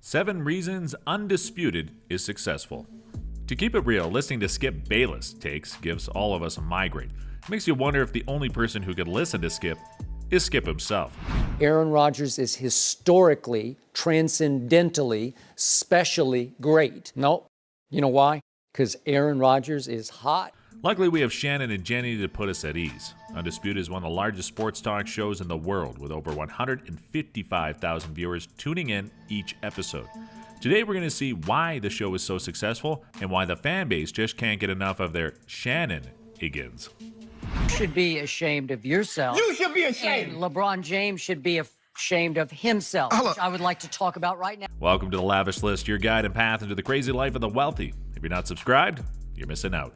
7 reasons Undisputed is successful. To keep it real, listening to Skip Bayless takes gives all of us a migraine. It makes you wonder if the only person who could listen to Skip is Skip himself. Aaron Rodgers is historically, transcendentally, specially great. No, you know why? Because Aaron Rodgers is hot. Luckily, we have Shannon and Jenny to put us at ease. Undisputed is one of the largest sports talk shows in the world, with over 155,000 viewers tuning in each episode. Today, we're going to see why the show is so successful and why the fan base just can't get enough of their Shannon-igans. You should be ashamed of yourself. You should be ashamed. And LeBron James should be ashamed of himself, which I would like to talk about right now. Welcome to the Lavish List, your guide and path into the crazy life of the wealthy. If you're not subscribed, you're missing out.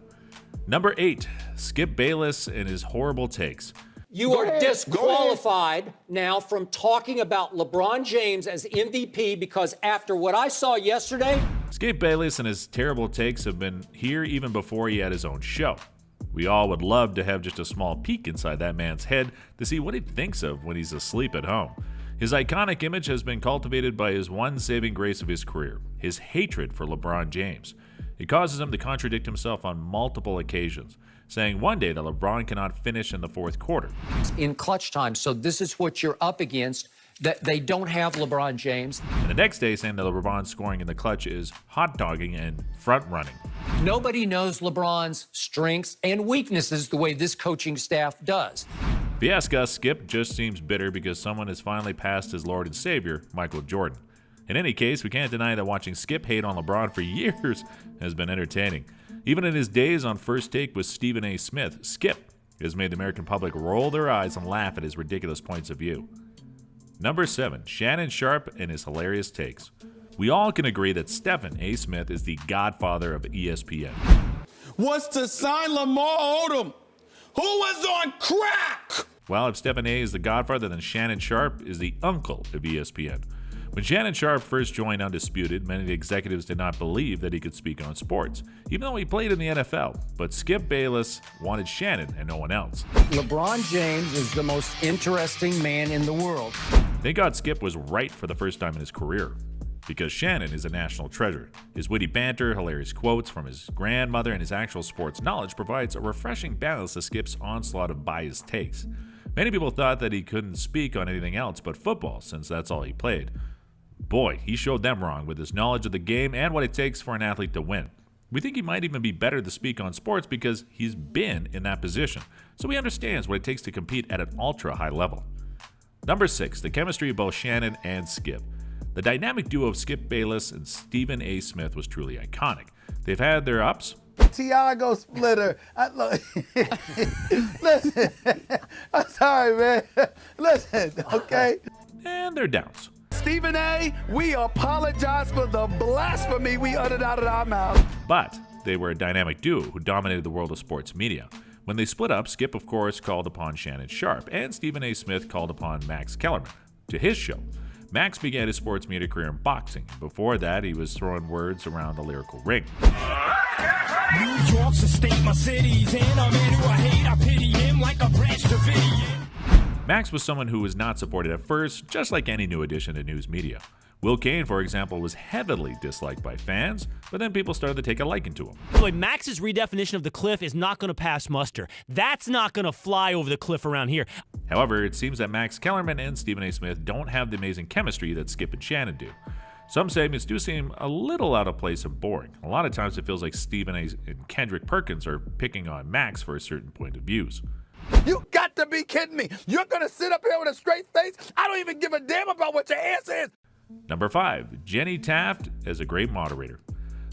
Number 8, Skip Bayless and his horrible takes. You are disqualified now from talking about LeBron James as MVP because after what I saw yesterday... Skip Bayless and his terrible takes have been here even before he had his own show. We all would love to have just a small peek inside that man's head to see what he thinks of when he's asleep at home. His iconic image has been cultivated by his one saving grace of his career, his hatred for LeBron James. It causes him to contradict himself on multiple occasions, saying one day that LeBron cannot finish in the fourth quarter. In clutch time, so this is what you're up against, that they don't have LeBron James. And the next day saying that LeBron scoring in the clutch is hot-dogging and front-running. Nobody knows LeBron's strengths and weaknesses the way this coaching staff does. If you ask us, Skip just seems bitter because someone has finally passed his Lord and Savior, Michael Jordan. In any case, we can't deny that watching Skip hate on LeBron for years has been entertaining. Even in his days on First Take with Stephen A. Smith, Skip has made the American public roll their eyes and laugh at his ridiculous points of view. Number 7, Shannon Sharpe and his hilarious takes. We all can agree that Stephen A. Smith is the godfather of ESPN. Was to sign Lamar Odom, who was on crack. Well, if Stephen A. is the godfather, then Shannon Sharpe is the uncle of ESPN. When Shannon Sharpe first joined Undisputed, many of the executives did not believe that he could speak on sports, even though he played in the NFL. But Skip Bayless wanted Shannon and no one else. LeBron James is the most interesting man in the world. Thank God Skip was right for the first time in his career, because Shannon is a national treasure. His witty banter, hilarious quotes from his grandmother, and his actual sports knowledge provides a refreshing balance to Skip's onslaught of biased takes. Many people thought that he couldn't speak on anything else but football, since that's all he played. Boy, he showed them wrong with his knowledge of the game and what it takes for an athlete to win. We think he might even be better to speak on sports because he's been in that position, so he understands what it takes to compete at an ultra-high level. Number 6, the chemistry of both Shannon and Skip. The dynamic duo of Skip Bayless and Stephen A. Smith was truly iconic. They've had their ups. Tiago Splitter. Listen, I'm sorry, man. Listen, okay? And their downs. Stephen A., we apologize for the blasphemy we uttered out of our mouth. But they were a dynamic duo who dominated the world of sports media. When they split up, Skip, of course, called upon Shannon Sharpe, and Stephen A. Smith called upon Max Kellerman to his show. Max began his sports media career in boxing. Before that, he was throwing words around the lyrical ring. New York's a state, my city's in. A man who I hate, I pity him like a Branch Davidian. Max was someone who was not supported at first, just like any new addition to news media. Will Cain, for example, was heavily disliked by fans, but then people started to take a liking to him. Boy, Max's redefinition of the cliff is not going to pass muster. That's not going to fly over the cliff around here. However, it seems that Max Kellerman and Stephen A. Smith don't have the amazing chemistry that Skip and Shannon do. Some segments do seem a little out of place and boring. A lot of times it feels like Stephen A. and Kendrick Perkins are picking on Max for a certain point of views. You got to be kidding me. You're going to sit up here with a straight face? I don't even give a damn about what your answer is. Number 5, Jenny Taft as a great moderator.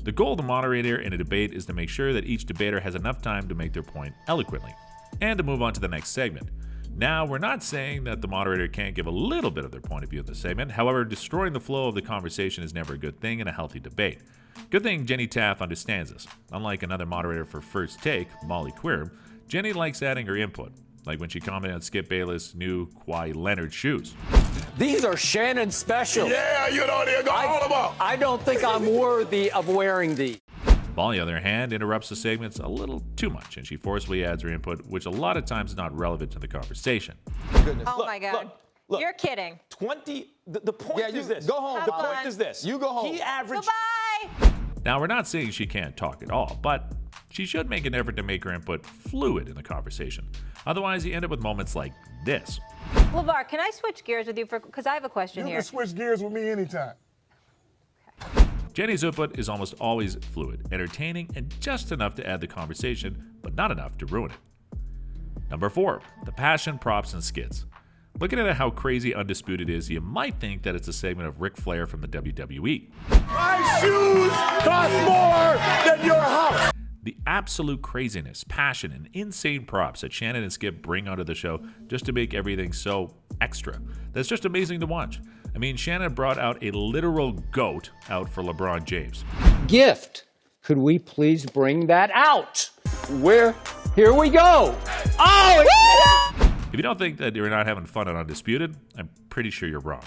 The goal of the moderator in a debate is to make sure that each debater has enough time to make their point eloquently, and to move on to the next segment. Now, we're not saying that the moderator can't give a little bit of their point of view in the segment. However, destroying the flow of the conversation is never a good thing in a healthy debate. Good thing Jenny Taft understands this. Unlike another moderator for First Take, Molly Queer, Jenny likes adding her input, like when she commented on Skip Bayless' new Kawhi Leonard shoes. These are Shannon special. Yeah, you know they're going all about. I don't think I'm worthy of wearing these. Molly, on the other hand, interrupts the segments a little too much, and she forcefully adds her input, which a lot of times is not relevant to the conversation. Oh my God. Look, You're kidding. 20. The point is this. Go home. The dog. point is this. You go home. He averaged. Goodbye. Now, we're not saying she can't talk at all, but she should make an effort to make her input fluid in the conversation. Otherwise, you end up with moments like this. LeVar, can I switch gears with you because I have a question You here. can switch gears with me anytime. Jenny's input is almost always fluid, entertaining, and just enough to add the conversation, but not enough to ruin it. Number 4, the passion, props, and skits. Looking at how crazy Undisputed is, you might think that it's a segment of Ric Flair from the WWE. My shoes cost more than your house. The absolute craziness, passion, and insane props that Shannon and Skip bring onto the show just to make everything so extra. That's just amazing to watch. I mean, Shannon brought out a literal goat out for LeBron James. Gift. Could we please bring that out? Where? Here we go. Oh, If you don't think that you're not having fun on Undisputed, I'm pretty sure you're wrong.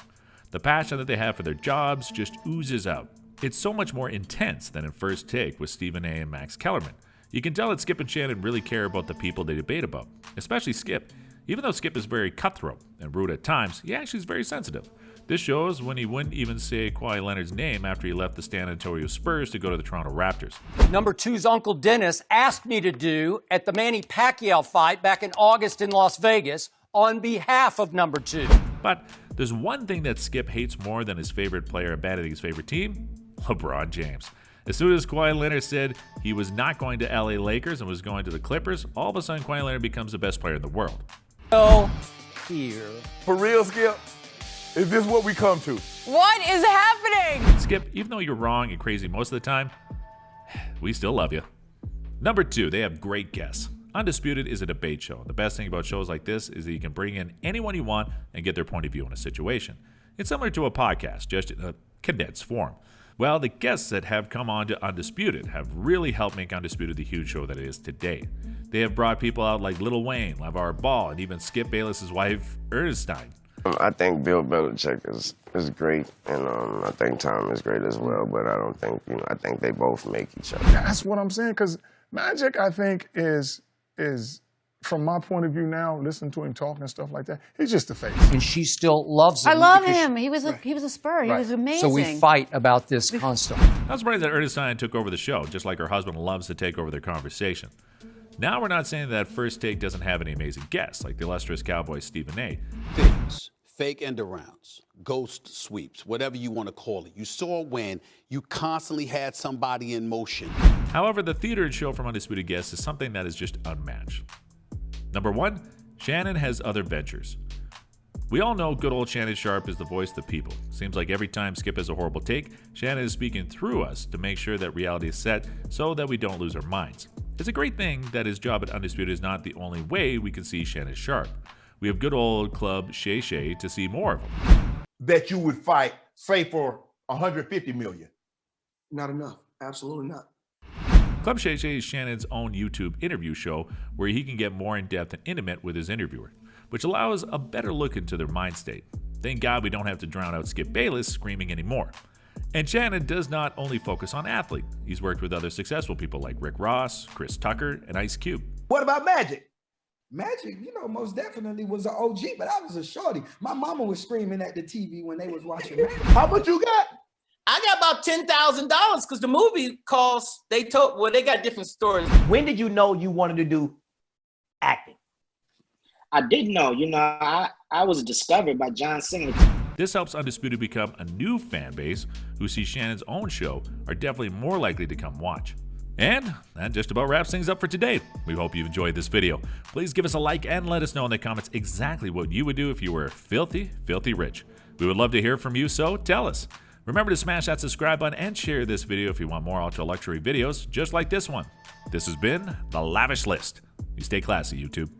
The passion that they have for their jobs just oozes out. It's so much more intense than in First Take with Stephen A. and Max Kellerman. You can tell that Skip and Shannon really care about the people they debate about, especially Skip. Even though Skip is very cutthroat and rude at times, he actually is very sensitive. This shows when he wouldn't even say Kawhi Leonard's name after he left the San Antonio Spurs to go to the Toronto Raptors. Number 2's Uncle Dennis asked me to do at the Manny Pacquiao fight back in August in Las Vegas on behalf of number 2. But there's one thing that Skip hates more than his favorite player abandoning his favorite team: LeBron James. As soon as Kawhi Leonard said he was not going to LA Lakers and was going to the Clippers, all of a sudden Kawhi Leonard becomes the best player in the world. Oh, here. For real, Skip? Is this what we come to? What is happening? Skip, even though you're wrong and crazy most of the time, we still love you. Number 2, they have great guests. Undisputed is a debate show. The best thing about shows like this is that you can bring in anyone you want and get their point of view on a situation. It's similar to a podcast, just in a condensed form. Well, the guests that have come on to Undisputed have really helped make Undisputed the huge show that it is today. They have brought people out like Lil Wayne, LeVar Ball, and even Skip Bayless's wife, Ernestine. I think Bill Belichick is great, and I think Tom is great as well, but I don't think, I think they both make each other. That's what I'm saying, because Magic, I think, is from my point of view now, listening to him talk and stuff like that, he's just a face. And she still loves him. I love because him. He was a Spur. He was amazing. So we fight about this constantly. I'm surprised that Ernestine took over the show, just like her husband loves to take over their conversation. Now we're not saying that First Take doesn't have any amazing guests, like the illustrious Cowboy Stephen A. Things, fake end arounds, ghost sweeps, whatever you want to call it. You saw when you constantly had somebody in motion. However, the theater and show from Undisputed guests is something that is just unmatched. Number 1, Shannon has other ventures. We all know good old Shannon Sharpe is the voice of the people. Seems like every time Skip has a horrible take, Shannon is speaking through us to make sure that reality is set so that we don't lose our minds. It's a great thing that his job at Undisputed is not the only way we can see Shannon Sharpe. We have good old Club Shay Shay to see more of him. That you would fight, say, for $150 million. Not enough. Absolutely not. Club Shay Shay is Shannon's own YouTube interview show where he can get more in-depth and intimate with his interviewer, which allows a better look into their mind state. Thank God we don't have to drown out Skip Bayless screaming anymore. And Shannon does not only focus on athlete. He's worked with other successful people like Rick Ross, Chris Tucker, and Ice Cube. What about Magic? Magic, most definitely was an OG, but I was a shorty. My mama was screaming at the TV when they was watching Magic. How much you got? I got about $10,000 because the movie costs, they got different stories. When did you know you wanted to do acting? I didn't know, I was discovered by John Singer. This helps Undisputed become a new fan base who see Shannon's own show are definitely more likely to come watch. And that just about wraps things up for today. We hope you enjoyed this video. Please give us a like and let us know in the comments exactly what you would do if you were filthy, filthy rich. We would love to hear from you, so tell us. Remember to smash that subscribe button and share this video if you want more ultra luxury videos just like this one. This has been The Lavish List. You stay classy, YouTube.